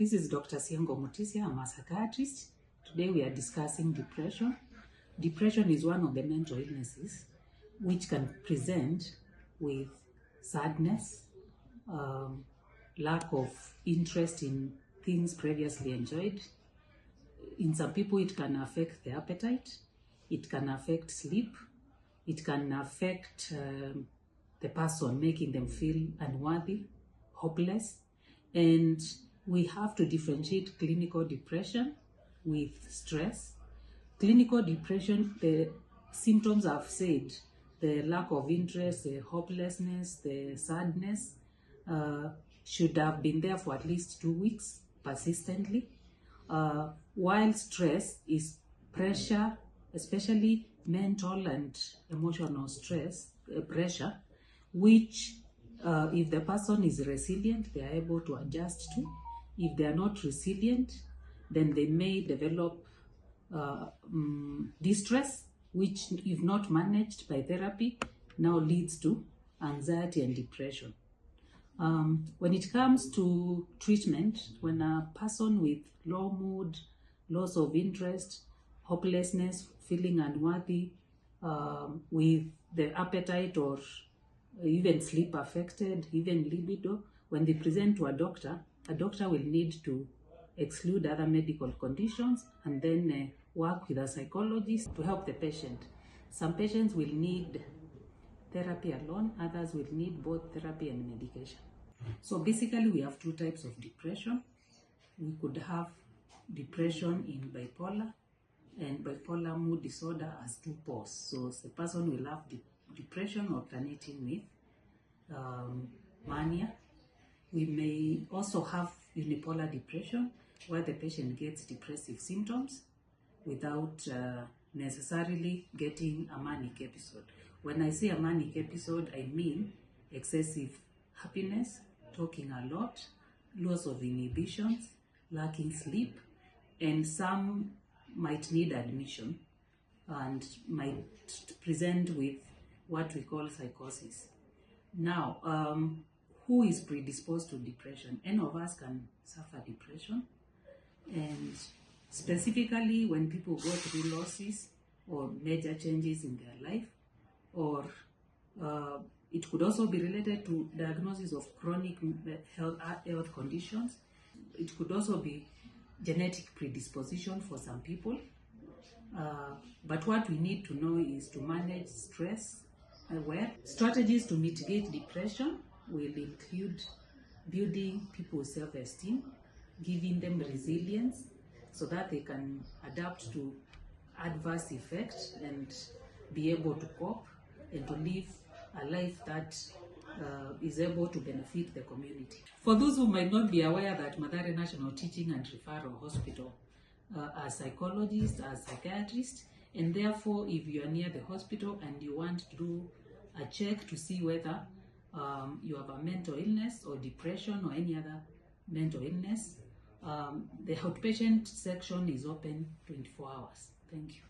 This is Dr. SYENGO MUTISYA. I'm a psychiatrist. Today we are discussing depression. Depression is one of the mental illnesses which can present with sadness, lack of interest in things previously enjoyed. In some people, it can affect the appetite, it can affect sleep, it can affect the person, making them feel unworthy, hopeless. And we have to differentiate clinical depression with stress. Clinical depression, the symptoms I've said, the lack of interest, the hopelessness, the sadness, should have been there for at least 2 weeks persistently. While stress is pressure, especially mental and emotional stress, pressure, which if the person is resilient, they are able to adjust to. If they are not resilient, then they may develop distress, which if not managed by therapy, now leads to anxiety and depression. When it comes to treatment, when a person with low mood, loss of interest, hopelessness, feeling unworthy, with the appetite or even sleep affected, even libido, when they present to a doctor will need to exclude other medical conditions and then work with a psychologist to help the patient. Some patients will need therapy alone, others will need both therapy and medication. So basically we have two types of depression. We could have depression in bipolar and bipolar mood disorder as two poles. So the person will have depression alternating with mania. We may also have unipolar depression, where the patient gets depressive symptoms without necessarily getting a manic episode. When I say a manic episode, I mean excessive happiness, talking a lot, loss of inhibitions, lacking sleep, and some might need admission and might present with what we call psychosis. Now, who is predisposed to depression? Any of us can suffer depression, and specifically when people go through losses or major changes in their life, or it could also be related to diagnosis of chronic health conditions. It could also be genetic predisposition for some people. But what we need to know is to manage stress well. Strategies to mitigate depression will include building people's self-esteem, giving them resilience so that they can adapt to adverse effects and be able to cope and to live a life that is able to benefit the community. For those who might not be aware that Mathari National Teaching and Referral Hospital are psychologists, are psychiatrists, and therefore if you are near the hospital and you want to do a check to see whether you have a mental illness or depression or any other mental illness, the outpatient section is open 24 hours. Thank you.